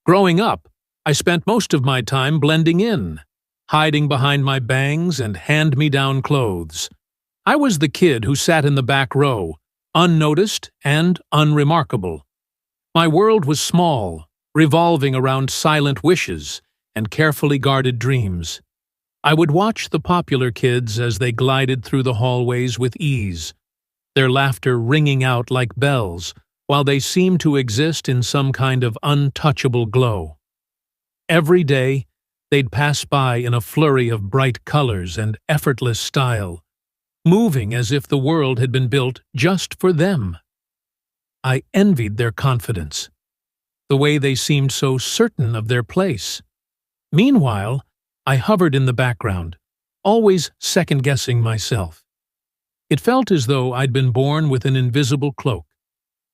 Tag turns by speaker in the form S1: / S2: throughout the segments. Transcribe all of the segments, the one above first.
S1: Growing up, I spent most of my time blending in, hiding behind my bangs and hand-me-down clothes. I was the kid who sat in the back row, unnoticed and unremarkable. My world was small, revolving around silent wishes and carefully guarded dreams. I would watch the popular kids as they glided through the hallways with ease, their laughter ringing out like bells, while they seemed to exist in some kind of untouchable glow. Every day, they'd pass by in a flurry of bright colors and effortless style, moving as if the world had been built just for them. I envied their confidence, the way they seemed so certain of their place. Meanwhile, I hovered in the background, always second-guessing myself. It felt as though I'd been born with an invisible cloak,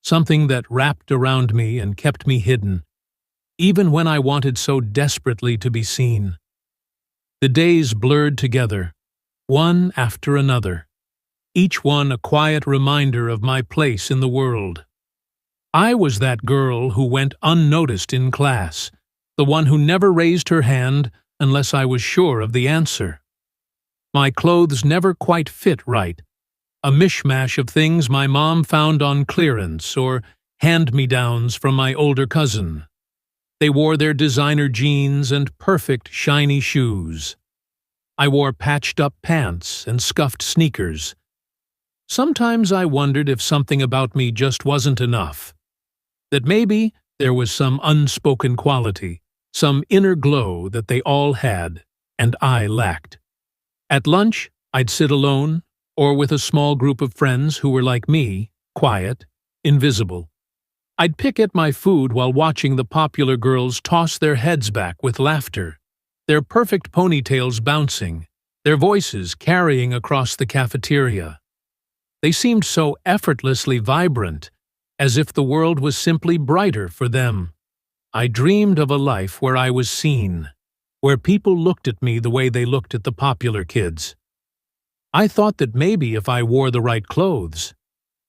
S1: something that wrapped around me and kept me hidden, even when I wanted so desperately to be seen. The days blurred together, one after another, each one a quiet reminder of my place in the world. I was that girl who went unnoticed in class, the one who never raised her hand unless I was sure of the answer. My clothes never quite fit right, a mishmash of things my mom found on clearance or hand-me-downs from my older cousin. They wore their designer jeans and perfect shiny shoes. I wore patched-up pants and scuffed sneakers. Sometimes I wondered if something about me just wasn't enough, that maybe there was some unspoken quality, some inner glow that they all had, and I lacked. At lunch, I'd sit alone, or with a small group of friends who were like me, quiet, invisible. I'd pick at my food while watching the popular girls toss their heads back with laughter, their perfect ponytails bouncing, their voices carrying across the cafeteria. They seemed so effortlessly vibrant, as if the world was simply brighter for them. I dreamed of a life where I was seen, where people looked at me the way they looked at the popular kids. I thought that maybe if I wore the right clothes,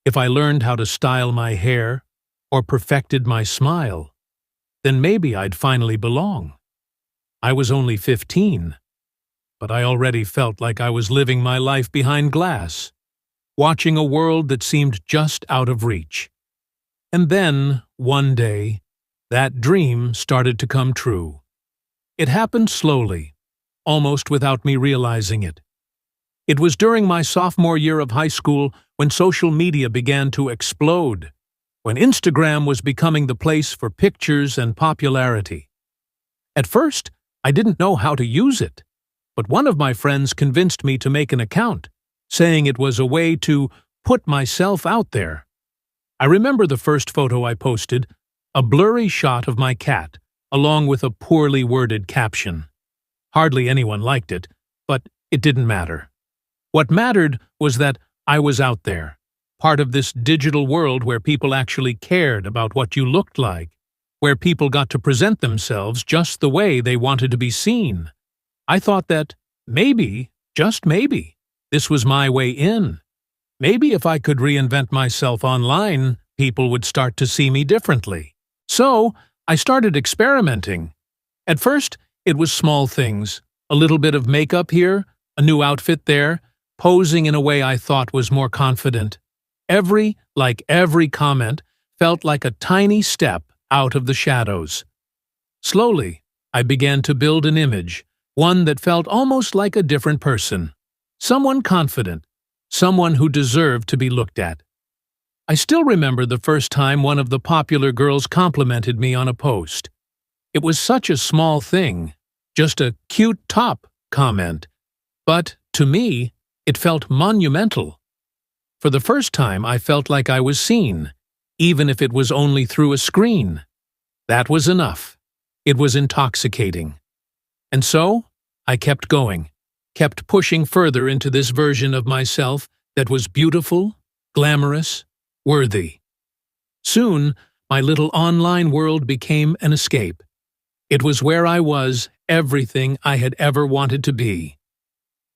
S1: if I learned how to style my hair, or perfected my smile, then maybe I'd finally belong. I was only 15, but I already felt like I was living my life behind glass, watching a world that seemed just out of reach. And then, one day, that dream started to come true. It happened slowly, almost without me realizing it. It was during my sophomore year of high school when social media began to explode, when Instagram was becoming the place for pictures and popularity. At first, I didn't know how to use it, but one of my friends convinced me to make an account, saying it was a way to put myself out there. I remember the first photo I posted, a blurry shot of my cat, along with a poorly worded caption. Hardly anyone liked it, but it didn't matter. What mattered was that I was out there, part of this digital world where people actually cared about what you looked like, where people got to present themselves just the way they wanted to be seen. I thought that maybe, just maybe, this was my way in. Maybe if I could reinvent myself online, people would start to see me differently. So, I started experimenting. At first, it was small things, a little bit of makeup here, a new outfit there, posing in a way I thought was more confident. Every comment, felt like a tiny step out of the shadows. Slowly, I began to build an image, one that felt almost like a different person. Someone confident, someone who deserved to be looked at. I still remember the first time one of the popular girls complimented me on a post. It was such a small thing, just a cute top comment, but to me, it felt monumental. For the first time, I felt like I was seen, even if it was only through a screen. That was enough. It was intoxicating. And so, I kept going, kept pushing further into this version of myself that was beautiful, glamorous, worthy. Soon, my little online world became an escape. It was where I was everything I had ever wanted to be.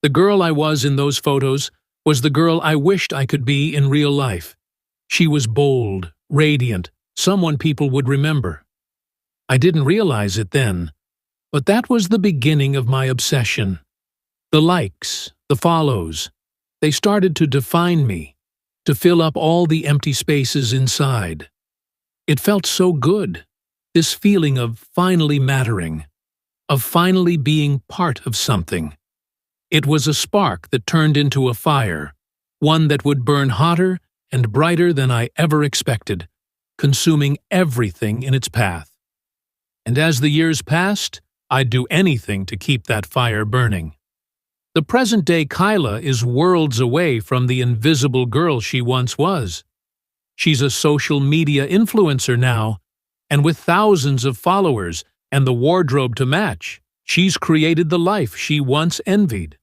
S1: The girl I was in those photos was the girl I wished I could be in real life. She was bold, radiant, someone people would remember. I didn't realize it then, but that was the beginning of my obsession. The likes, the follows, they started to define me, to fill up all the empty spaces inside. It felt so good, this feeling of finally mattering, of finally being part of something. It was a spark that turned into a fire, one that would burn hotter and brighter than I ever expected, consuming everything in its path. And as the years passed, I'd do anything to keep that fire burning. The present-day Kyla is worlds away from the invisible girl she once was. She's a social media influencer now, and with thousands of followers and the wardrobe to match, she's created the life she once envied.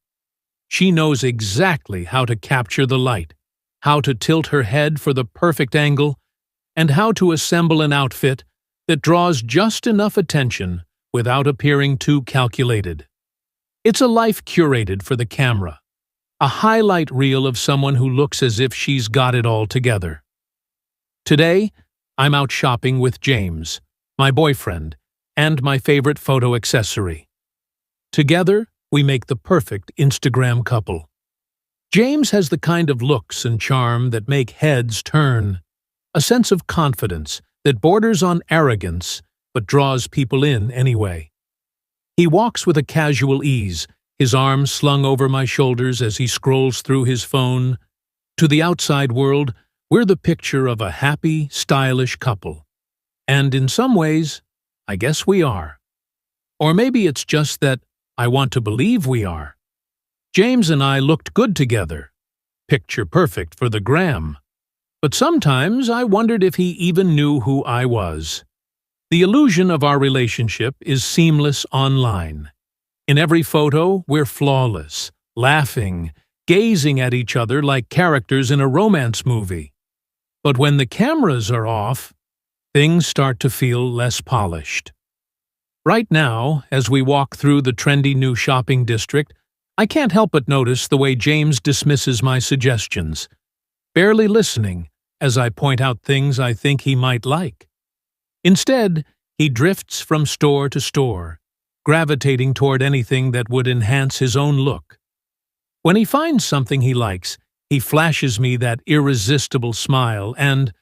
S1: She knows exactly how to capture the light, how to tilt her head for the perfect angle, and how to assemble an outfit that draws just enough attention without appearing too calculated. It's a life curated for the camera, a highlight reel of someone who looks as if she's got it all together. Today, I'm out shopping with James, my boyfriend, and my favorite photo accessory. Together, we make the perfect Instagram couple. James has the kind of looks and charm that make heads turn, a sense of confidence that borders on arrogance but draws people in anyway. He walks with a casual ease, his arms slung over my shoulders as he scrolls through his phone. To the outside world, we're the picture of a happy, stylish couple. And in some ways, I guess we are. Or maybe it's just that I want to believe we are. James and I looked good together. Picture perfect for the gram. But sometimes I wondered if he even knew who I was. The illusion of our relationship is seamless online. In every photo, we're flawless, laughing, gazing at each other like characters in a romance movie. But when the cameras are off, things start to feel less polished. Right now, as we walk through the trendy new shopping district, I can't help but notice the way James dismisses my suggestions, barely listening as I point out things I think he might like. Instead, he drifts from store to store, gravitating toward anything that would enhance his own look. When he finds something he likes, he flashes me that irresistible smile and,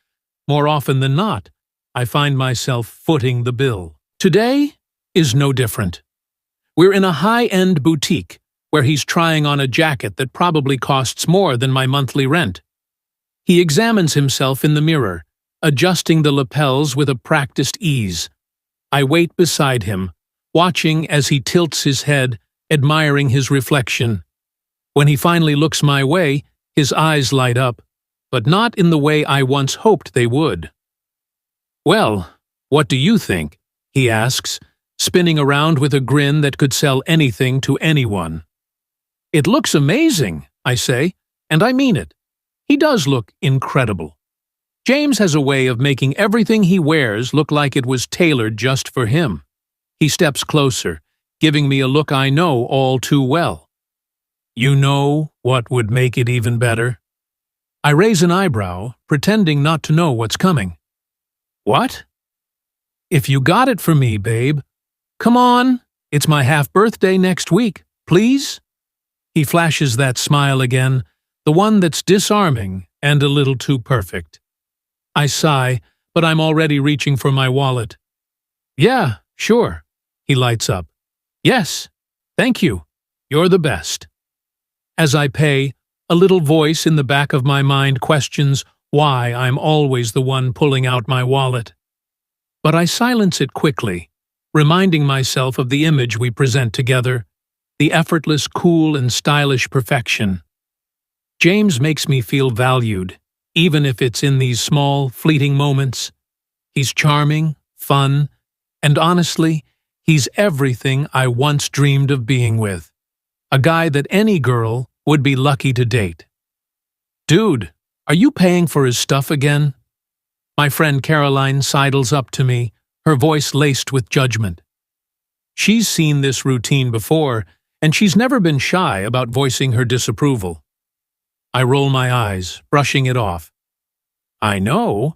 S1: more often than not, I find myself footing the bill. Today is no different. We're in a high-end boutique where he's trying on a jacket that probably costs more than my monthly rent. He examines himself in the mirror, adjusting the lapels with a practiced ease. I wait beside him, watching as he tilts his head, admiring his reflection. When he finally looks my way, his eyes light up, but not in the way I once hoped they would. "Well, what do you think?" he asks, spinning around with a grin that could sell anything to anyone. "It looks amazing," I say, and I mean it. He does look incredible. James has a way of making everything he wears look like it was tailored just for him. He steps closer, giving me a look I know all too well. "You know what would make it even better?" I raise an eyebrow, pretending not to know what's coming. "What?" "If you got it for me, babe. Come on, it's my half-birthday next week, please?" He flashes that smile again, the one that's disarming and a little too perfect. I sigh, but I'm already reaching for my wallet. "Yeah, sure." He lights up. "Yes, thank you. You're the best." As I pay, a little voice in the back of my mind questions why I'm always the one pulling out my wallet. But I silence it quickly, reminding myself of the image we present together, the effortless, cool, and stylish perfection. James makes me feel valued, even if it's in these small, fleeting moments. He's charming, fun, and honestly, he's everything I once dreamed of being with. A guy that any girl would be lucky to date. "Dude, are you paying for his stuff again?" My friend Caroline sidles up to me, her voice laced with judgment. She's seen this routine before, and she's never been shy about voicing her disapproval. I roll my eyes, brushing it off. "I know,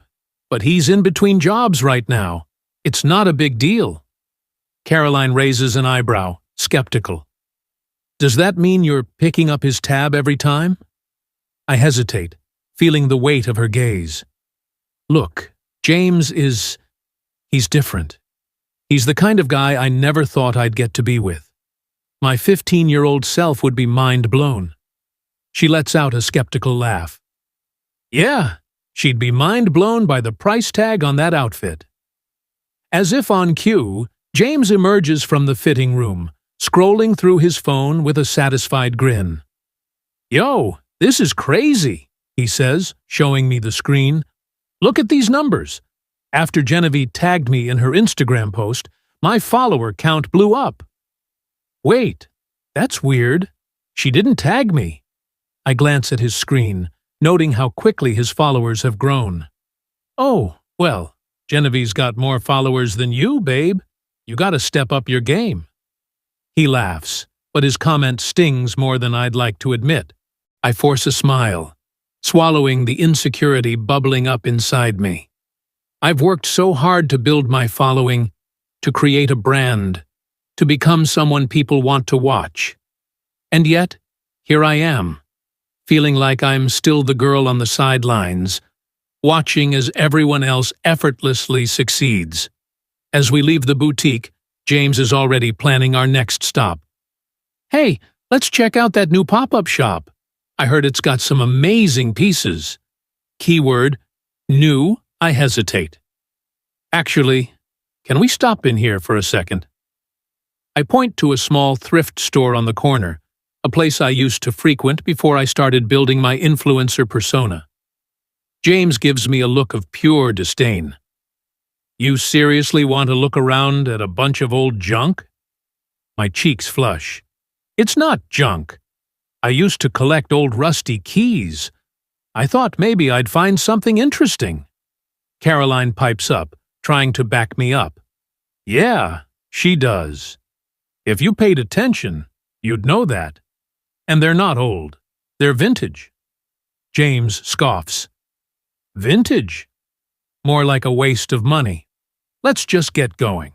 S1: but he's in between jobs right now. It's not a big deal. Caroline raises an eyebrow, skeptical. Does that mean you're picking up his tab every time? I hesitate, feeling the weight of her gaze. Look, he's different. He's the kind of guy I never thought I'd get to be with. My 15-year-old self would be mind blown. She lets out a skeptical laugh. Yeah, she'd be mind blown by the price tag on that outfit. As if on cue, James emerges from the fitting room, scrolling through his phone with a satisfied grin. Yo, this is crazy, he says, showing me the screen. Look at these numbers. After Genevieve tagged me in her Instagram post, my follower count blew up. Wait, that's weird. She didn't tag me. I glance at his screen, noting how quickly his followers have grown. Oh, well, Genevieve's got more followers than you, babe. You gotta step up your game. He laughs, but his comment stings more than I'd like to admit. I force a smile, swallowing the insecurity bubbling up inside me. I've worked so hard to build my following, to create a brand, to become someone people want to watch. And yet, here I am, feeling like I'm still the girl on the sidelines, watching as everyone else effortlessly succeeds. As we leave the boutique, James is already planning our next stop. Hey, let's check out that new pop-up shop. I heard it's got some amazing pieces. Keyword, new, I hesitate. Actually, can we stop in here for a second? I point to a small thrift store on the corner, a place I used to frequent before I started building my influencer persona. James gives me a look of pure disdain. You seriously want to look around at a bunch of old junk? My cheeks flush. It's not junk. I used to collect old rusty keys. I thought maybe I'd find something interesting. Caroline pipes up, trying to back me up. Yeah, she does. If you paid attention, you'd know that. And they're not old. They're vintage. James scoffs. Vintage? More like a waste of money. Let's just get going.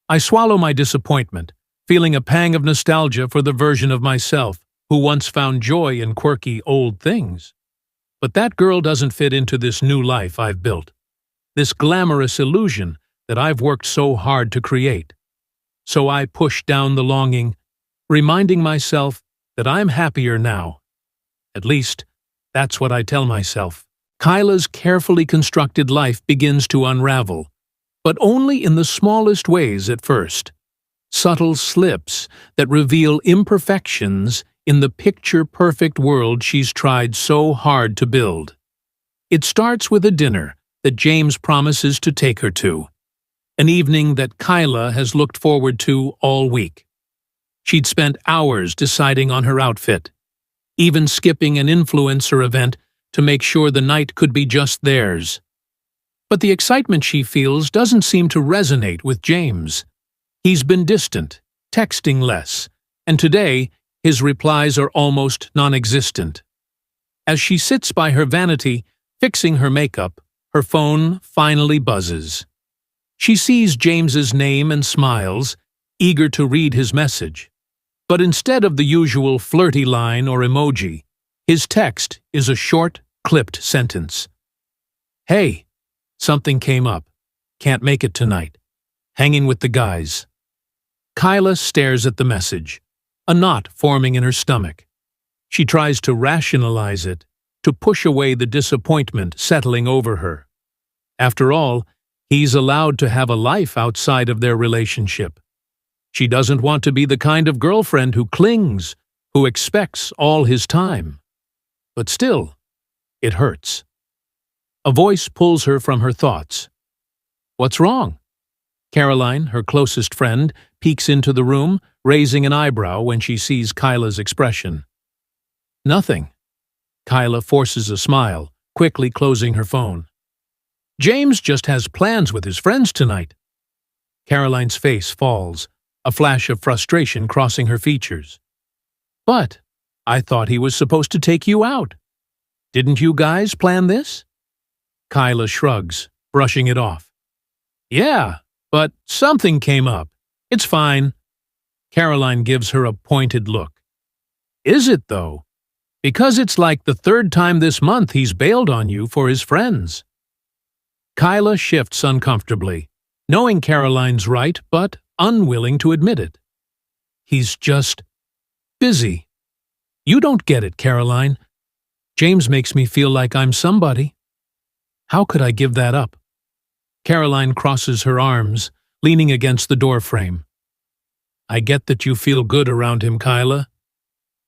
S1: I swallow my disappointment, feeling a pang of nostalgia for the version of myself who once found joy in quirky old things. But that girl doesn't fit into this new life I've built, this glamorous illusion that I've worked so hard to create. So I push down the longing, reminding myself that I'm happier now. At least, that's what I tell myself. Kyla's carefully constructed life begins to unravel, but only in the smallest ways at first. Subtle slips that reveal imperfections in the picture-perfect world she's tried so hard to build. It starts with a dinner that James promises to take her to, an evening that Kyla has looked forward to all week. She'd spent hours deciding on her outfit, even skipping an influencer event to make sure the night could be just theirs. But the excitement she feels doesn't seem to resonate with James. He's been distant, texting less, and today his replies are almost non-existent. As she sits by her vanity, fixing her makeup, her phone finally buzzes. She sees James's name and smiles, eager to read his message. But instead of the usual flirty line or emoji, his text is a short, clipped sentence. Hey, something came up. Can't make it tonight. Hanging with the guys. Kyla stares at the message, a knot forming in her stomach. She tries to rationalize it, to push away the disappointment settling over her. After all, he's allowed to have a life outside of their relationship. She doesn't want to be the kind of girlfriend who clings, who expects all his time. But still, it hurts. A voice pulls her from her thoughts. What's wrong? Caroline, her closest friend, peeks into the room, raising an eyebrow when she sees Kyla's expression. Nothing. Kyla forces a smile, quickly closing her phone. James just has plans with his friends tonight. Caroline's face falls, a flash of frustration crossing her features. But I thought he was supposed to take you out. Didn't you guys plan this? Kyla shrugs, brushing it off. Yeah, But something came up. It's fine. Caroline gives her a pointed look. Is it, though? Because it's like the third time this month he's bailed on you for his friends. Kyla shifts uncomfortably, knowing Caroline's right, but unwilling to admit it. He's just busy. You don't get it, Caroline. James makes me feel like I'm somebody. How could I give that up? Caroline crosses her arms, leaning against the doorframe. I get that you feel good around him, Kyla.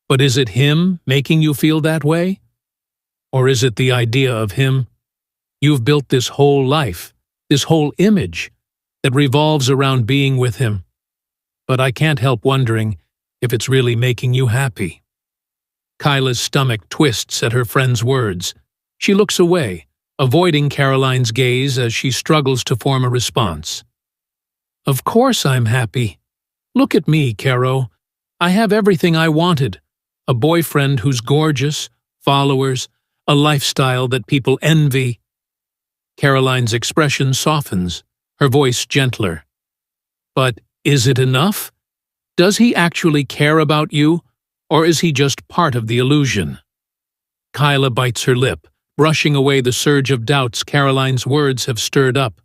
S1: But is it him making you feel that way? Or is it the idea of him? You've built this whole life, this whole image, that revolves around being with him. But I can't help wondering if it's really making you happy. Kyla's stomach twists at her friend's words. She looks away, avoiding Caroline's gaze as she struggles to form a response. Of course I'm happy. Look at me, Caro. I have everything I wanted. A boyfriend who's gorgeous, followers, a lifestyle that people envy. Caroline's expression softens, her voice gentler. But is it enough? Does he actually care about you, or is he just part of the illusion? Kyla bites her lip, brushing away the surge of doubts Caroline's words have stirred up.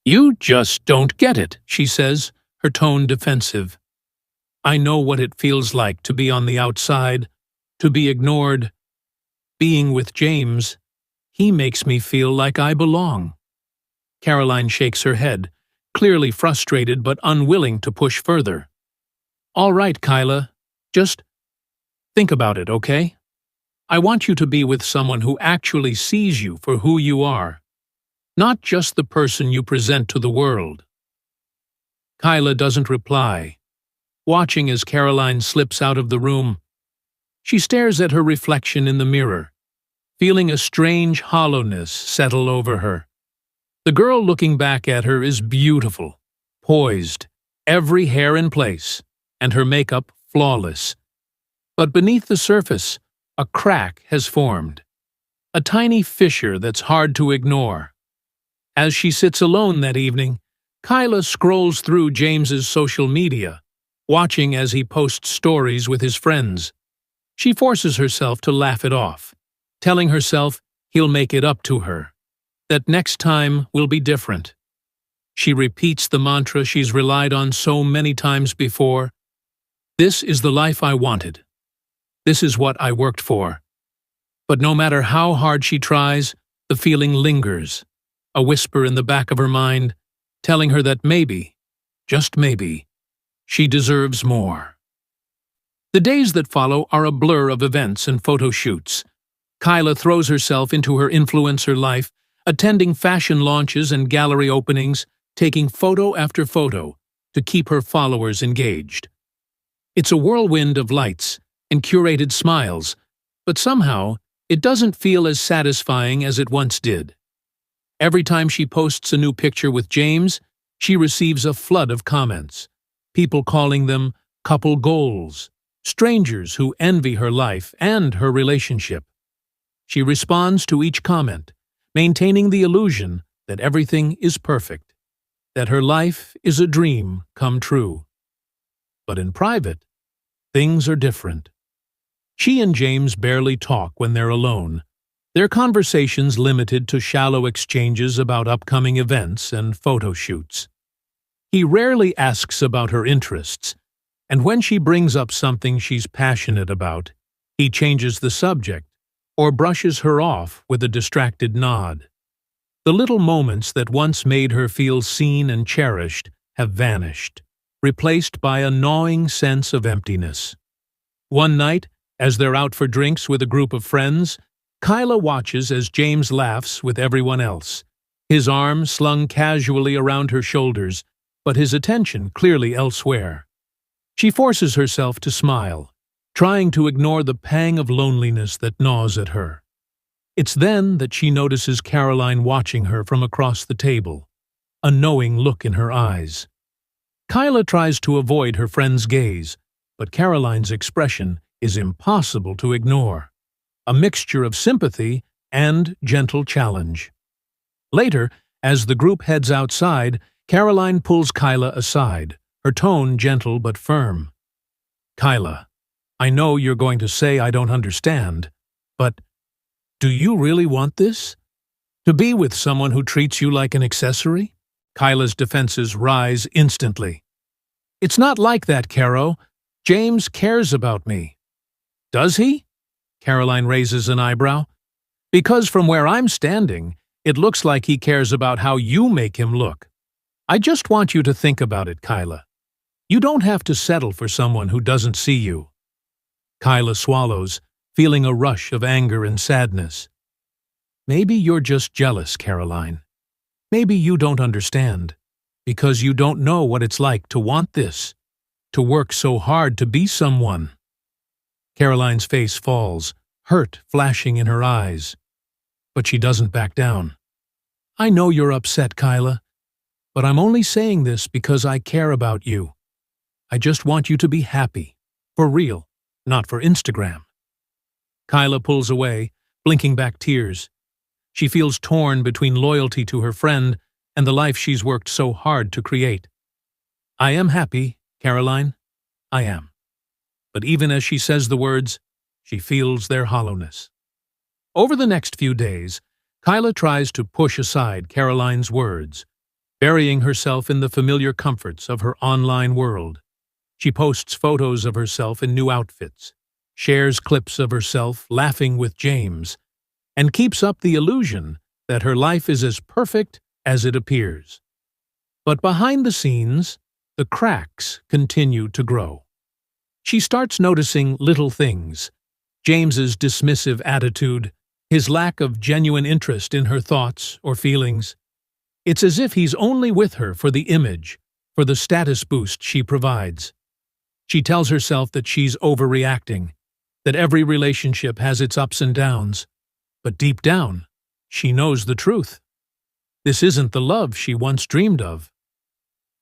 S1: You just don't get it, she says, her tone defensive. I know what it feels like to be on the outside, to be ignored. Being with James, he makes me feel like I belong. Caroline shakes her head, clearly frustrated but unwilling to push further. All right, Kyla, just think about it, okay? I want you to be with someone who actually sees you for who you are, not just the person you present to the world. Kyla doesn't reply, watching as Caroline slips out of the room. She stares at her reflection in the mirror, feeling a strange hollowness settle over her. The girl looking back at her is beautiful, poised, every hair in place, and her makeup flawless. But beneath the surface, a crack has formed, a tiny fissure that's hard to ignore. As she sits alone that evening, Kyla scrolls through James's social media, watching as he posts stories with his friends. She forces herself to laugh it off, telling herself he'll make it up to her, that next time will be different. She repeats the mantra she's relied on so many times before. This is the life I wanted. This is what I worked for. But no matter how hard she tries, the feeling lingers, a whisper in the back of her mind, telling her that maybe, just maybe, she deserves more. The days that follow are a blur of events and photo shoots. Kyla throws herself into her influencer life, attending fashion launches and gallery openings, taking photo after photo to keep her followers engaged. It's a whirlwind of lights and curated smiles, but somehow it doesn't feel as satisfying as it once did. Every time she posts a new picture with James, she receives a flood of comments, people calling them couple goals, strangers who envy her life and her relationship. She responds to each comment, maintaining the illusion that everything is perfect, that her life is a dream come true. But in private, things are different. She and James barely talk when they're alone, their conversations limited to shallow exchanges about upcoming events and photo shoots. He rarely asks about her interests, and when she brings up something she's passionate about, he changes the subject or brushes her off with a distracted nod. The little moments that once made her feel seen and cherished have vanished, replaced by a gnawing sense of emptiness. One night, as they're out for drinks with a group of friends, Kyla watches as James laughs with everyone else, his arm slung casually around her shoulders, but his attention clearly elsewhere. She forces herself to smile, trying to ignore the pang of loneliness that gnaws at her. It's then that she notices Caroline watching her from across the table, a knowing look in her eyes. Kyla tries to avoid her friend's gaze, but Caroline's expression is impossible to ignore, a mixture of sympathy and gentle challenge. Later, as the group heads outside, Caroline pulls Kyla aside, her tone gentle but firm. Kyla, I know you're going to say I don't understand, but do you really want this? To be with someone who treats you like an accessory? Kyla's defenses rise instantly. It's not like that, Caro. James cares about me. Does he? Caroline raises an eyebrow. Because from where I'm standing, it looks like he cares about how you make him look. I just want you to think about it, Kyla. You don't have to settle for someone who doesn't see you. Kyla swallows, feeling a rush of anger and sadness. Maybe you're just jealous, Caroline. Maybe you don't understand, because you don't know what it's like to want this, to work so hard to be someone. Caroline's face falls, hurt flashing in her eyes. But she doesn't back down. I know you're upset, Kyla, but I'm only saying this because I care about you. I just want you to be happy, for real, not for Instagram. Kyla pulls away, blinking back tears. She feels torn between loyalty to her friend and the life she's worked so hard to create. I am happy, Caroline. I am. But even as she says the words, she feels their hollowness. Over the next few days, Kyla tries to push aside Caroline's words, burying herself in the familiar comforts of her online world. She posts photos of herself in new outfits, shares clips of herself laughing with James, and keeps up the illusion that her life is as perfect as it appears. But behind the scenes, the cracks continue to grow. She starts noticing little things: James's dismissive attitude, his lack of genuine interest in her thoughts or feelings. It's as if he's only with her for the image, for the status boost she provides. She tells herself that she's overreacting, that every relationship has its ups and downs. But deep down, she knows the truth. This isn't the love she once dreamed of.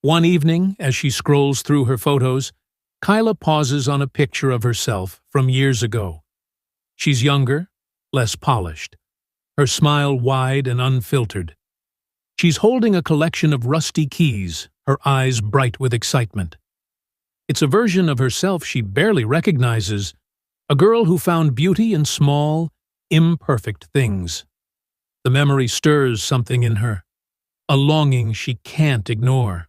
S1: One evening, as she scrolls through her photos, Kyla pauses on a picture of herself from years ago. She's younger, less polished, her smile wide and unfiltered. She's holding a collection of rusty keys, her eyes bright with excitement. It's a version of herself she barely recognizes, a girl who found beauty in small, imperfect things. The memory stirs something in her, a longing she can't ignore.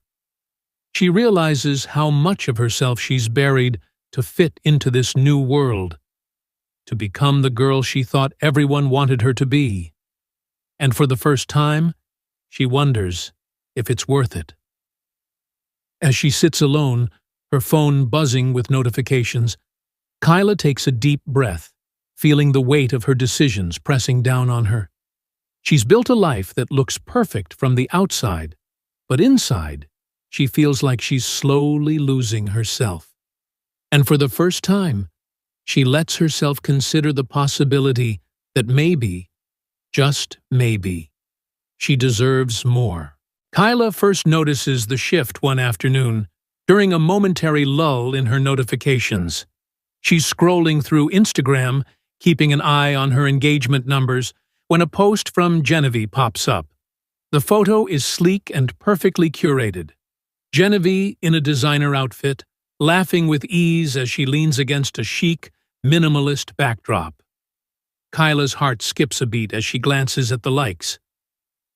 S1: She realizes how much of herself she's buried to fit into this new world, to become the girl she thought everyone wanted her to be. And for the first time, she wonders if it's worth it. As she sits alone, her phone buzzing with notifications, Kyla takes a deep breath, feeling the weight of her decisions pressing down on her. She's built a life that looks perfect from the outside, but inside, she feels like she's slowly losing herself. And for the first time, she lets herself consider the possibility that maybe, just maybe, she deserves more. Kyla first notices the shift one afternoon, during a momentary lull in her notifications. She's scrolling through Instagram, keeping an eye on her engagement numbers, when a post from Genevieve pops up. The photo is sleek and perfectly curated. Genevieve in a designer outfit, laughing with ease as she leans against a chic, minimalist backdrop. Kyla's heart skips a beat as she glances at the likes.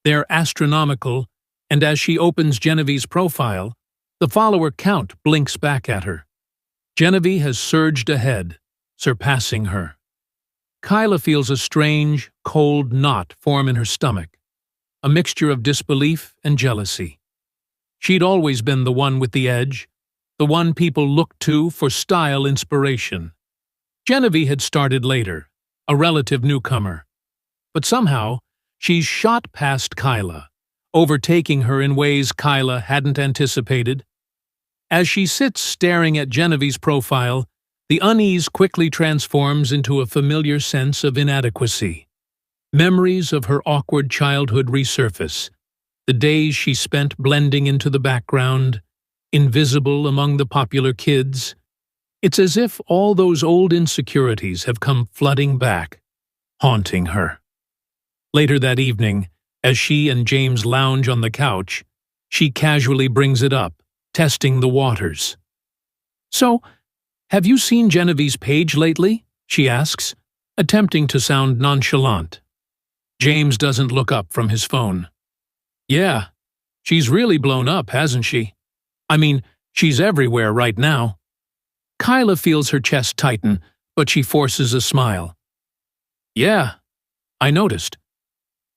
S1: They're astronomical, and as she opens Genevieve's profile, the follower count blinks back at her. Genevieve has surged ahead, surpassing her. Kyla feels a strange, cold knot form in her stomach, a mixture of disbelief and jealousy. She'd always been the one with the edge, the one people looked to for style inspiration. Genevieve had started later, a relative newcomer. But somehow, she's shot past Kyla, overtaking her in ways Kyla hadn't anticipated. As she sits staring at Genevieve's profile, the unease quickly transforms into a familiar sense of inadequacy. Memories of her awkward childhood resurface, the days she spent blending into the background, invisible among the popular kids. It's as if all those old insecurities have come flooding back, haunting her. Later that evening, as she and James lounge on the couch, She casually brings it up, testing the waters. "So, have you seen Genevieve's page lately?" she asks, attempting to sound nonchalant. James doesn't look up from his phone. "Yeah, she's really blown up, hasn't she? I mean, she's everywhere right now." Kyla feels her chest tighten, but she forces a smile. "Yeah, I noticed."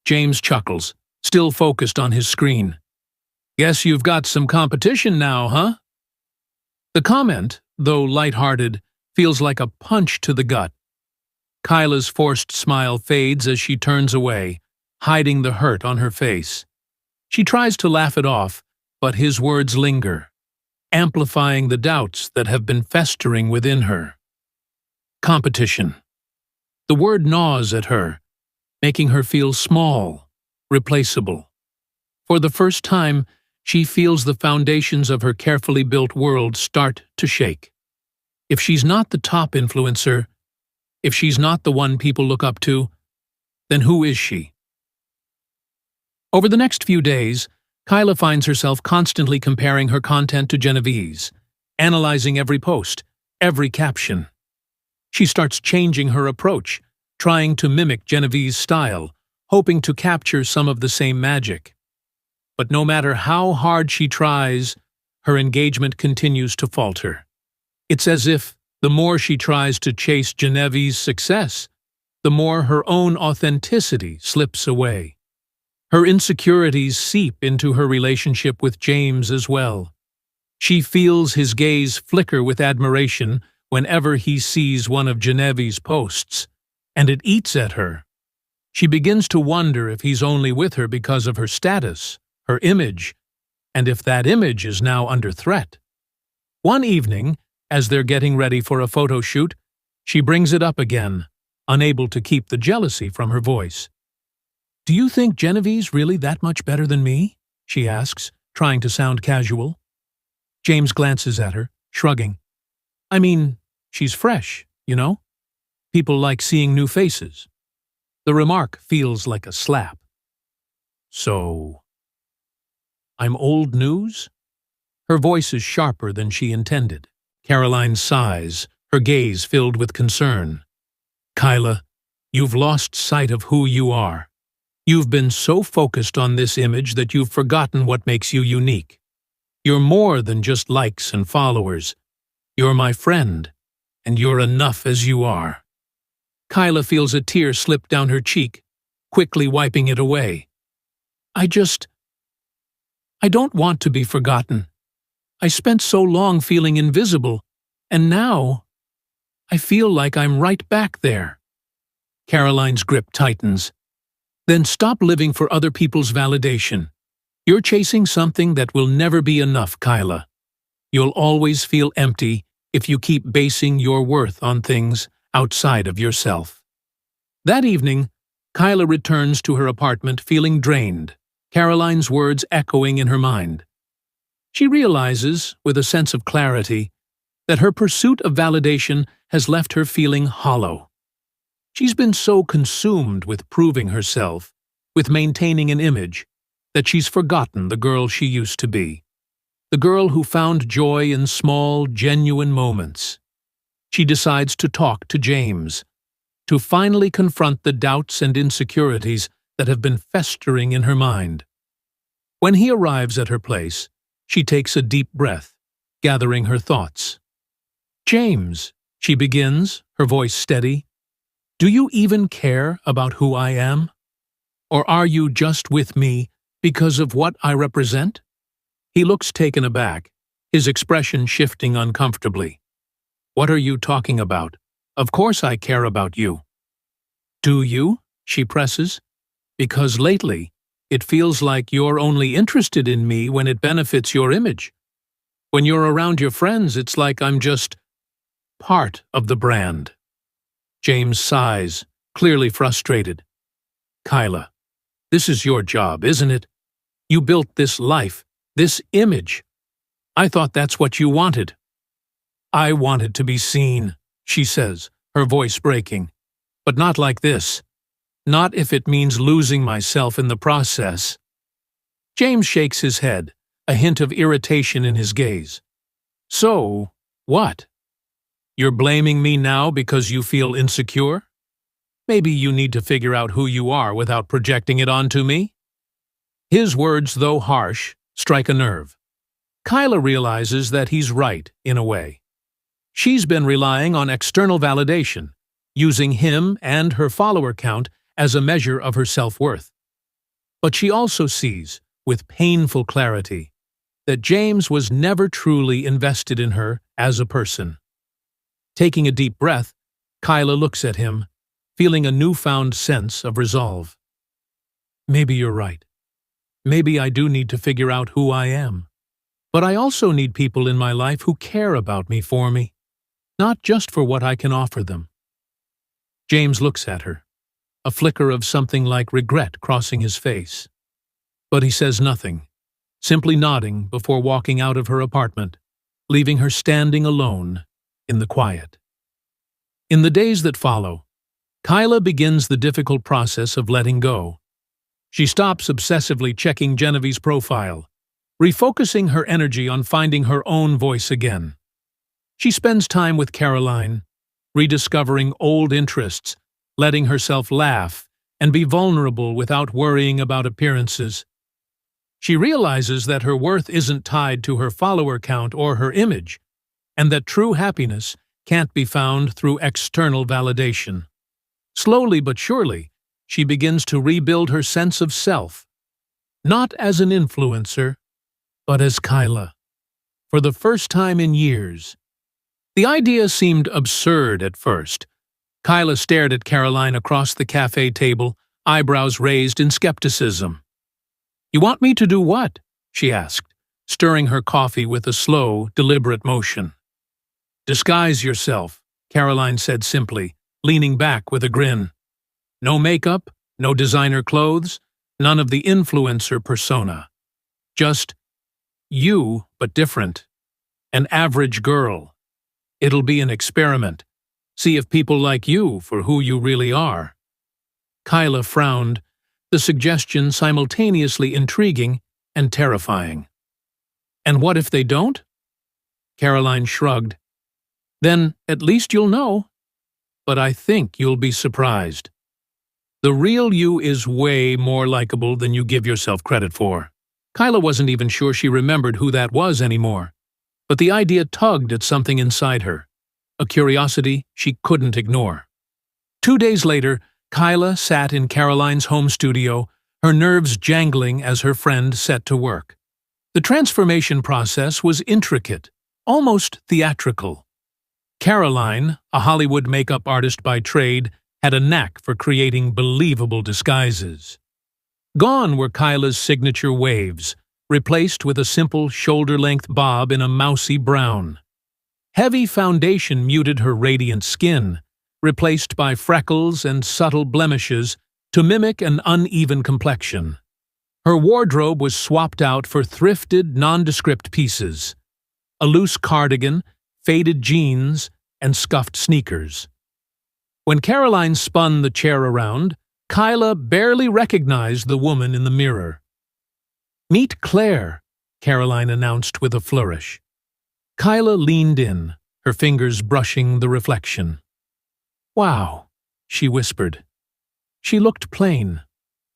S1: James chuckles, still focused on his screen. "Guess you've got some competition now, huh?" The comment, though light-hearted, feels like a punch to the gut. Kyla's forced smile fades as she turns away, hiding the hurt on her face. She tries to laugh it off, but his words linger, amplifying the doubts that have been festering within her. Competition. The word gnaws at her, making her feel small, replaceable. For the first time, she feels the foundations of her carefully built world start to shake. If she's not the top influencer, if she's not the one people look up to, then who is she? Over the next few days, Kyla finds herself constantly comparing her content to Genevieve's, analyzing every post, every caption. She starts changing her approach, trying to mimic Genevieve's style, hoping to capture some of the same magic. But no matter how hard she tries, her engagement continues to falter. It's as if the more she tries to chase Genevieve's success, the more her own authenticity slips away. Her insecurities seep into her relationship with James as well. She feels his gaze flicker with admiration whenever he sees one of Genevieve's posts, and it eats at her. She begins to wonder if he's only with her because of her status, her image, and if that image is now under threat. One evening, as they're getting ready for a photo shoot, she brings it up again, unable to keep the jealousy from her voice. "Do you think Genevieve's really that much better than me?" she asks, trying to sound casual. James glances at her, shrugging. "I mean, she's fresh, you know? People like seeing new faces." The remark feels like a slap. "So, I'm old news?" Her voice is sharper than she intended. Caroline sighs, her gaze filled with concern. "Kyla, you've lost sight of who you are. You've been so focused on this image that you've forgotten what makes you unique. You're more than just likes and followers. You're my friend, and you're enough as you are." Kyla feels a tear slip down her cheek, quickly wiping it away. I don't want to be forgotten. I spent so long feeling invisible, and now I feel like I'm right back there." Caroline's grip tightens. "Then stop living for other people's validation. You're chasing something that will never be enough, Kyla. You'll always feel empty if you keep basing your worth on things outside of yourself." That evening, Kyla returns to her apartment feeling drained, Caroline's words echoing in her mind. She realizes, with a sense of clarity, that her pursuit of validation has left her feeling hollow. She's been so consumed with proving herself, with maintaining an image, that she's forgotten the girl she used to be. The girl who found joy in small, genuine moments. She decides to talk to James, to finally confront the doubts and insecurities that have been festering in her mind. When he arrives at her place, she takes a deep breath, gathering her thoughts. "James," she begins, her voice steady, "do you even care about who I am? Or are you just with me because of what I represent?" He looks taken aback, his expression shifting uncomfortably. "What are you talking about? Of course I care about you." "Do you?" she presses. "Because lately, it feels like you're only interested in me when it benefits your image. When you're around your friends, it's like I'm just part of the brand." James sighs, clearly frustrated. "Kyla, this is your job, isn't it? You built this life, this image. I thought that's what you wanted." "I wanted to be seen," she says, her voice breaking. "But not like this. Not if it means losing myself in the process." James shakes his head, a hint of irritation in his gaze. So, what? You're blaming me now because you feel insecure? Maybe you need to figure out who you are without projecting it onto me? His words, though harsh, strike a nerve. Kyla realizes that he's right, in a way. She's been relying on external validation, using him and her follower count as a measure of her self-worth. But she also sees, with painful clarity, that James was never truly invested in her as a person. Taking a deep breath, Kyla looks at him, feeling a newfound sense of resolve. Maybe you're right. Maybe I do need to figure out who I am. But I also need people in my life who care about me for me, not just for what I can offer them. James looks at her, a flicker of something like regret crossing his face. But he says nothing, simply nodding before walking out of her apartment, leaving her standing alone in the quiet. In the days that follow, Kyla begins the difficult process of letting go. She stops obsessively checking Genevieve's profile, refocusing her energy on finding her own voice again. She spends time with Caroline, rediscovering old interests, letting herself laugh and be vulnerable without worrying about appearances. She realizes that her worth isn't tied to her follower count or her image, and that true happiness can't be found through external validation. Slowly but surely, she begins to rebuild her sense of self, not as an influencer, but as Kyla, for the first time in years. The idea seemed absurd at first. Kyla stared at Caroline across the cafe table, eyebrows raised in skepticism. "You want me to do what?" she asked, stirring her coffee with a slow, deliberate motion. "Disguise yourself," Caroline said simply, leaning back with a grin. "No makeup, no designer clothes, none of the influencer persona. Just you, but different. An average girl. It'll be an experiment. See if people like you for who you really are." Kyla frowned, the suggestion simultaneously intriguing and terrifying. "And what if they don't?" Caroline shrugged. "Then at least you'll know. But I think you'll be surprised. The real you is way more likable than you give yourself credit for." Kyla wasn't even sure she remembered who that was anymore, but the idea tugged at something inside her, a curiosity she couldn't ignore. 2 days later, Kyla sat in Caroline's home studio, her nerves jangling as her friend set to work. The transformation process was intricate, almost theatrical. Caroline, a Hollywood makeup artist by trade, had a knack for creating believable disguises. Gone were Kyla's signature waves, replaced with a simple shoulder-length bob in a mousy brown. Heavy foundation muted her radiant skin, replaced by freckles and subtle blemishes to mimic an uneven complexion. Her wardrobe was swapped out for thrifted, nondescript pieces: a loose cardigan, faded jeans, and scuffed sneakers. When Caroline spun the chair around, Kyla barely recognized the woman in the mirror. "Meet Claire," Caroline announced with a flourish. Kyla leaned in, her fingers brushing the reflection. "Wow," she whispered. She looked plain,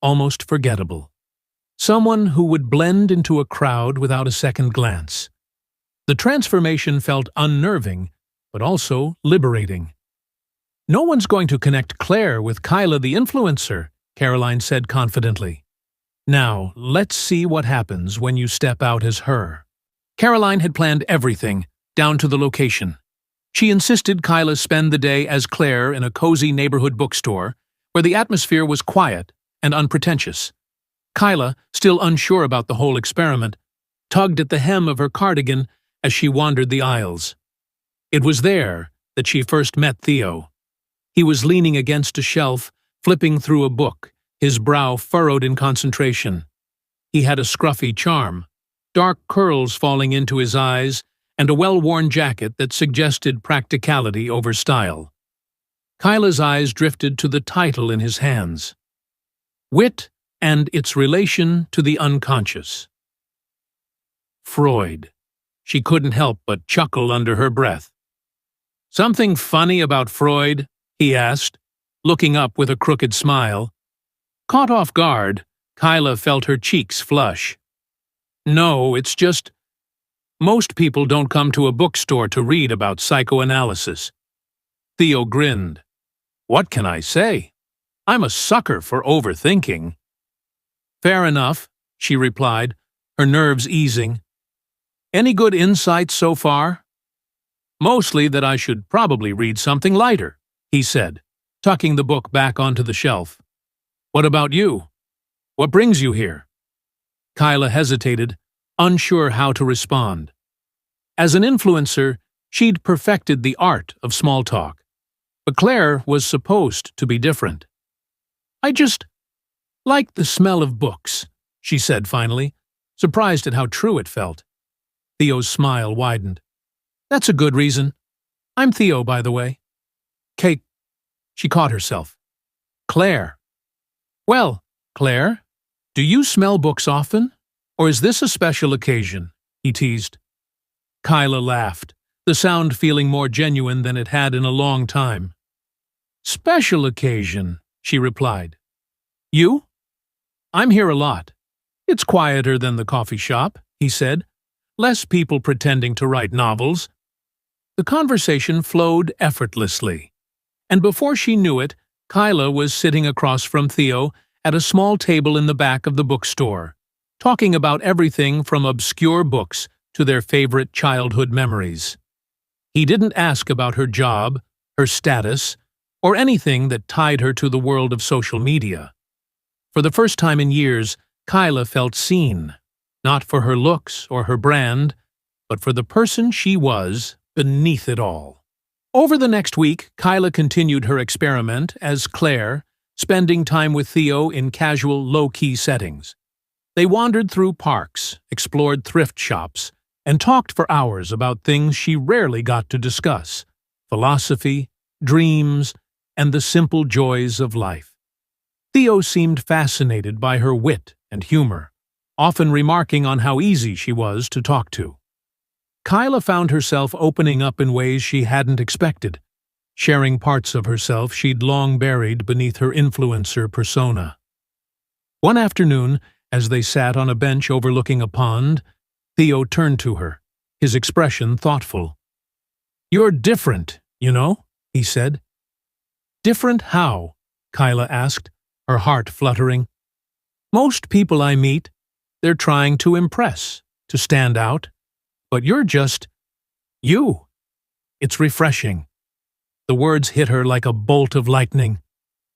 S1: almost forgettable. Someone who would blend into a crowd without a second glance. The transformation felt unnerving, but also liberating. "No one's going to connect Claire with Kyla the influencer," Caroline said confidently. "Now, let's see what happens when you step out as her." Caroline had planned everything, down to the location. She insisted Kyla spend the day as Claire in a cozy neighborhood bookstore, where the atmosphere was quiet and unpretentious. Kyla, still unsure about the whole experiment, tugged at the hem of her cardigan as she wandered the aisles. It was there that she first met Theo. He was leaning against a shelf, flipping through a book, his brow furrowed in concentration. He had a scruffy charm, dark curls falling into his eyes, and a well-worn jacket that suggested practicality over style. Kyla's eyes drifted to the title in his hands: Wit and its Relation to the Unconscious. Freud. She couldn't help but chuckle under her breath. Something funny about Freud? He asked, looking up with a crooked smile. Caught off guard, Kyla felt her cheeks flush. No, it's just… Most people don't come to a bookstore to read about psychoanalysis. Theo grinned. What can I say? I'm a sucker for overthinking. Fair enough, she replied, her nerves easing. Any good insights so far? Mostly that I should probably read something lighter, he said, tucking the book back onto the shelf. What about you? What brings you here? Kyla hesitated, unsure how to respond. As an influencer, she'd perfected the art of small talk. But Claire was supposed to be different. I just like the smell of books, she said finally, surprised at how true it felt. Theo's smile widened. That's a good reason. I'm Theo, by the way. Kate, she caught herself. Claire. Well, Claire, do you smell books often? Or is this a special occasion? He teased. Kyla laughed, the sound feeling more genuine than it had in a long time. Special occasion, she replied. You? I'm here a lot. It's quieter than the coffee shop, he said. Less people pretending to write novels. The conversation flowed effortlessly. And before she knew it, Kyla was sitting across from Theo at a small table in the back of the bookstore, talking about everything from obscure books to their favorite childhood memories. He didn't ask about her job, her status, or anything that tied her to the world of social media. For the first time in years, Kyla felt seen, not for her looks or her brand, but for the person she was beneath it all. Over the next week, Kyla continued her experiment as Claire, spending time with Theo in casual, low-key settings. They wandered through parks, explored thrift shops, and talked for hours about things she rarely got to discuss: philosophy, dreams, and the simple joys of life. Theo seemed fascinated by her wit and humor, often remarking on how easy she was to talk to. Kyla found herself opening up in ways she hadn't expected, sharing parts of herself she'd long buried beneath her influencer persona. One afternoon, as they sat on a bench overlooking a pond, Theo turned to her, his expression thoughtful. You're different, you know, he said. Different how? Kyla asked, her heart fluttering. Most people I meet, they're trying to impress, to stand out. But you're just you. It's refreshing. The words hit her like a bolt of lightning.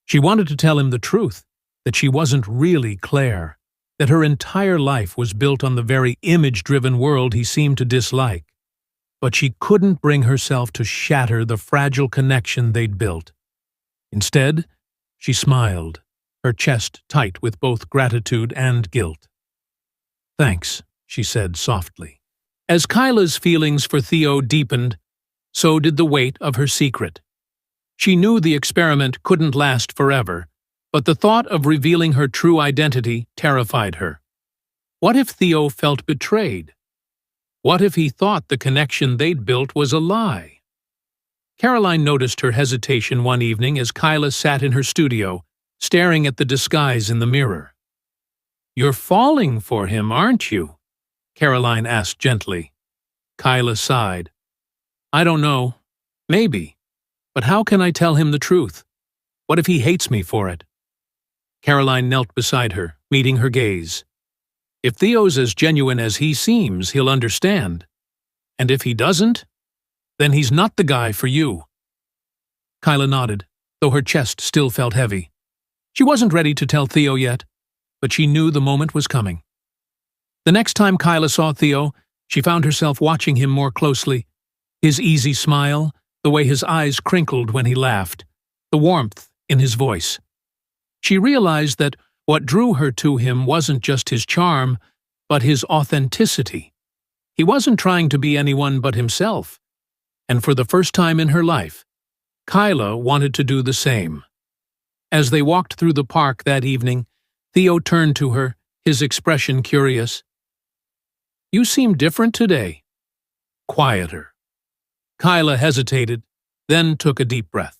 S1: She wanted to tell him the truth, that she wasn't really Claire, that her entire life was built on the very image-driven world he seemed to dislike. But she couldn't bring herself to shatter the fragile connection they'd built. Instead, she smiled, her chest tight with both gratitude and guilt. Thanks, she said softly. As Kyla's feelings for Theo deepened, so did the weight of her secret. She knew the experiment couldn't last forever, but the thought of revealing her true identity terrified her. What if Theo felt betrayed? What if he thought the connection they'd built was a lie? Caroline noticed her hesitation one evening as Kyla sat in her studio, staring at the disguise in the mirror. You're falling for him, aren't you? Caroline asked gently. Kyla sighed. I don't know. Maybe. But how can I tell him the truth? What if he hates me for it? Caroline knelt beside her, meeting her gaze. If Theo's as genuine as he seems, he'll understand. And if he doesn't, then he's not the guy for you. Kyla nodded, though her chest still felt heavy. She wasn't ready to tell Theo yet, but she knew the moment was coming. The next time Kyla saw Theo, she found herself watching him more closely. His easy smile, the way his eyes crinkled when he laughed, the warmth in his voice. She realized that what drew her to him wasn't just his charm, but his authenticity. He wasn't trying to be anyone but himself. And for the first time in her life, Kyla wanted to do the same. As they walked through the park that evening, Theo turned to her, his expression curious. You seem different today. Quieter. Kyla hesitated, then took a deep breath.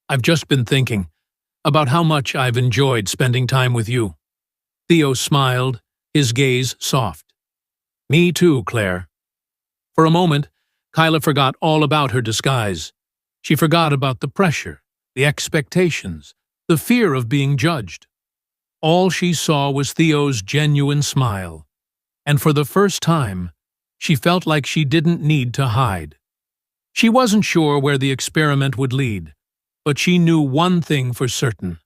S1: I've just been thinking about how much I've enjoyed spending time with you. Theo smiled, his gaze soft. Me too, Claire. For a moment, Kyla forgot all about her disguise. She forgot about the pressure, the expectations, the fear of being judged. All she saw was Theo's genuine smile, and for the first time, she felt like she didn't need to hide. She wasn't sure where the experiment would lead, but she knew one thing for certain.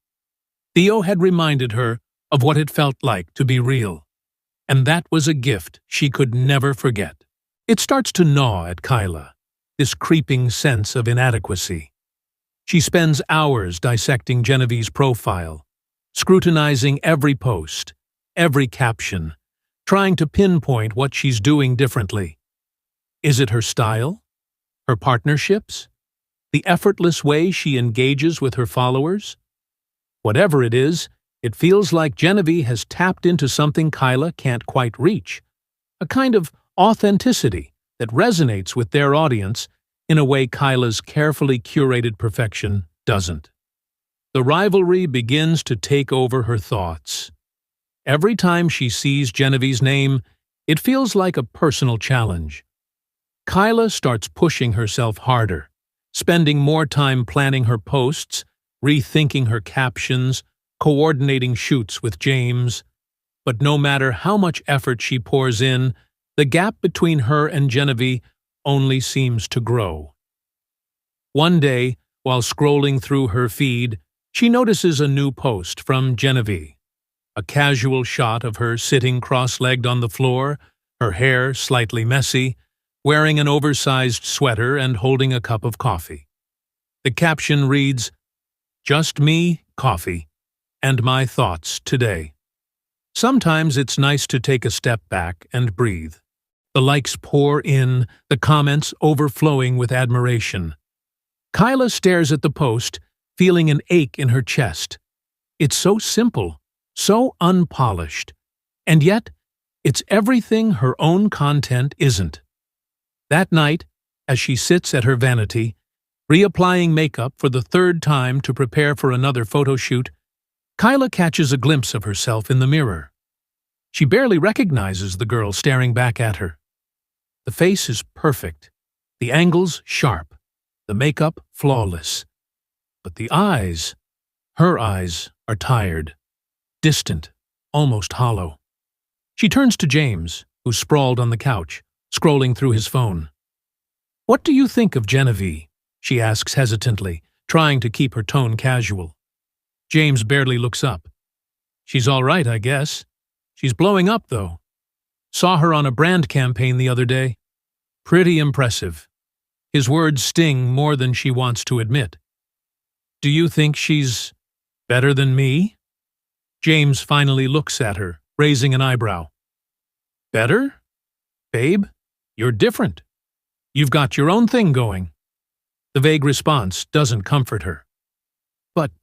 S1: Theo had reminded her of what it felt like to be real, and that was a gift she could never forget. It starts to gnaw at Kyla, this creeping sense of inadequacy. She spends hours dissecting Genevieve's profile, scrutinizing every post, every caption, trying to pinpoint what she's doing differently. Is it her style? Her partnerships? The effortless way she engages with her followers? Whatever it is, it feels like Genevieve has tapped into something Kyla can't quite reach, a kind of authenticity that resonates with their audience in a way Kyla's carefully curated perfection doesn't. The rivalry begins to take over her thoughts. Every time she sees Genevieve's name, it feels like a personal challenge. Kyla starts pushing herself harder, spending more time planning her posts, rethinking her captions, coordinating shoots with James. But no matter how much effort she pours in, the gap between her and Genevieve only seems to grow. One day, while scrolling through her feed, she notices a new post from Genevieve. A casual shot of her sitting cross-legged on the floor, her hair slightly messy, wearing an oversized sweater and holding a cup of coffee. The caption reads, "Just me, coffee, and my thoughts today." Sometimes it's nice to take a step back and breathe. The likes pour in, the comments overflowing with admiration. Kyla stares at the post, feeling an ache in her chest. It's so simple, so unpolished, and yet it's everything her own content isn't. That night, as she sits at her vanity, reapplying makeup for the third time to prepare for another photo shoot, Kyla catches a glimpse of herself in the mirror. She barely recognizes the girl staring back at her. The face is perfect, the angles sharp, the makeup flawless. But the eyes, her eyes, are tired, distant, almost hollow. She turns to James, who's sprawled on the couch, scrolling through his phone. "What do you think of Genevieve?" she asks hesitantly, trying to keep her tone casual. James barely looks up. "She's all right, I guess. She's blowing up, though. Saw her on a brand campaign the other day. Pretty impressive." His words sting more than she wants to admit. "Do you think she's better than me?" James finally looks at her, raising an eyebrow. "Better? Babe, you're different. You've got your own thing going." The vague response doesn't comfort her. "But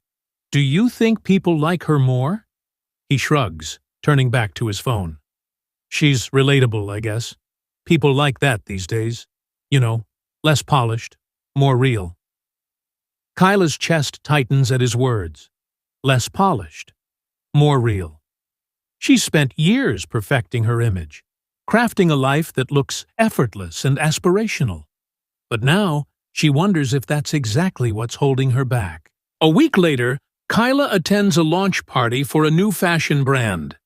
S1: do you think people like her more?" He shrugs, turning back to his phone. "She's relatable, I guess. People like that these days. You know, less polished, more real." Kyla's chest tightens at his words. Less polished, more real. She's spent years perfecting her image, crafting a life that looks effortless and aspirational. But now, she wonders if that's exactly what's holding her back. A week later, Kyla attends a launch party for a new fashion brand.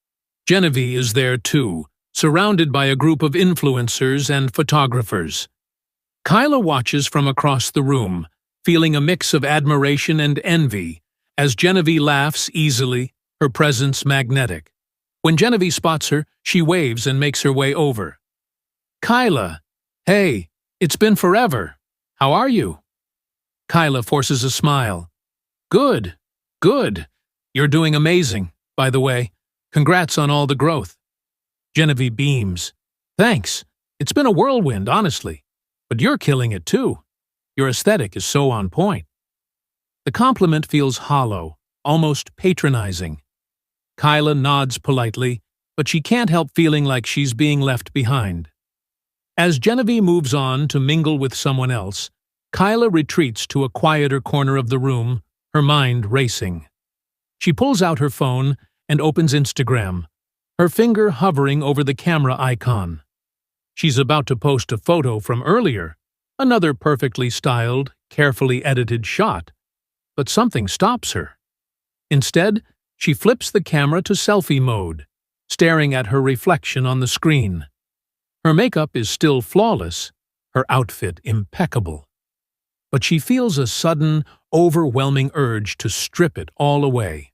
S1: Genevieve is there too, surrounded by a group of influencers and photographers. Kyla watches from across the room, feeling a mix of admiration and envy, as Genevieve laughs easily, her presence magnetic. When Genevieve spots her, she waves and makes her way over. "Kyla, hey, it's been forever. How are you?" Kyla forces a smile. Good. You're doing amazing, by the way. Congrats on all the growth." Genevieve beams. "Thanks. It's been a whirlwind, honestly. But you're killing it too. Your aesthetic is so on point." The compliment feels hollow, almost patronizing. Kyla nods politely, but she can't help feeling like she's being left behind. As Genevieve moves on to mingle with someone else, Kyla retreats to a quieter corner of the room, her mind racing. She pulls out her phone and opens Instagram, her finger hovering over the camera icon. She's about to post a photo from earlier, another perfectly styled, carefully edited shot, but something stops her. Instead, she flips the camera to selfie mode, staring at her reflection on the screen. Her makeup is still flawless, her outfit impeccable. But she feels a sudden, overwhelming urge to strip it all away.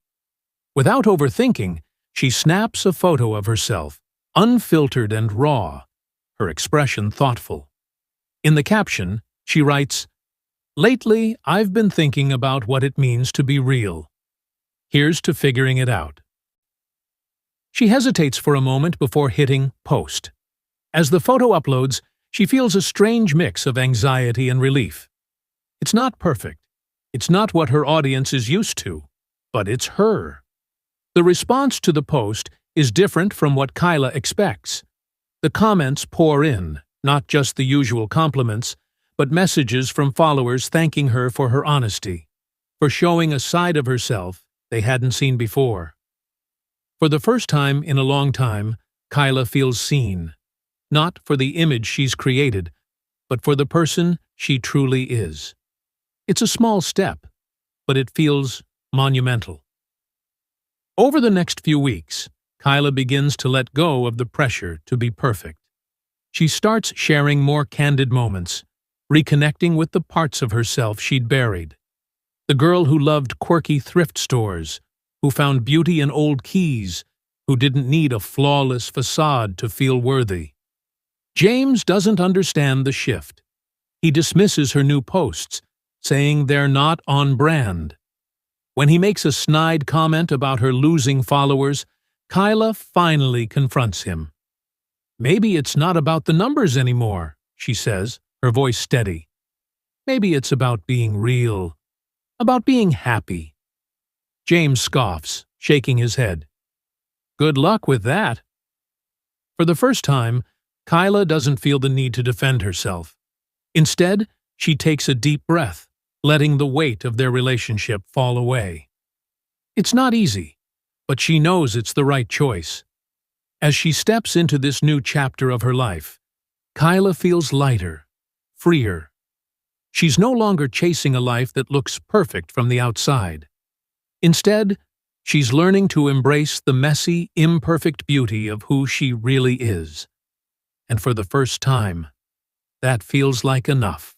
S1: Without overthinking, she snaps a photo of herself, unfiltered and raw, her expression thoughtful. In the caption, she writes, "Lately, I've been thinking about what it means to be real. Here's to figuring it out." She hesitates for a moment before hitting post. As the photo uploads, she feels a strange mix of anxiety and relief. It's not perfect. It's not what her audience is used to, but it's her. The response to the post is different from what Kyla expects. The comments pour in, not just the usual compliments, but messages from followers thanking her for her honesty, for showing a side of herself they hadn't seen before. For the first time in a long time, Kyla feels seen, not for the image she's created, but for the person she truly is. It's a small step, but it feels monumental. Over the next few weeks, Kyla begins to let go of the pressure to be perfect. She starts sharing more candid moments, reconnecting with the parts of herself she'd buried. The girl who loved quirky thrift stores, who found beauty in old keys, who didn't need a flawless facade to feel worthy. James doesn't understand the shift. He dismisses her new posts, saying they're not on brand. When he makes a snide comment about her losing followers, Kyla finally confronts him. "Maybe it's not about the numbers anymore," she says, her voice steady. "Maybe it's about being real, about being happy." James scoffs, shaking his head. "Good luck with that." For the first time, Kyla doesn't feel the need to defend herself. Instead, she takes a deep breath, letting the weight of their relationship fall away. It's not easy, but she knows it's the right choice. As she steps into this new chapter of her life, Kyla feels lighter, freer. She's no longer chasing a life that looks perfect from the outside. Instead, she's learning to embrace the messy, imperfect beauty of who she really is. And for the first time, that feels like enough.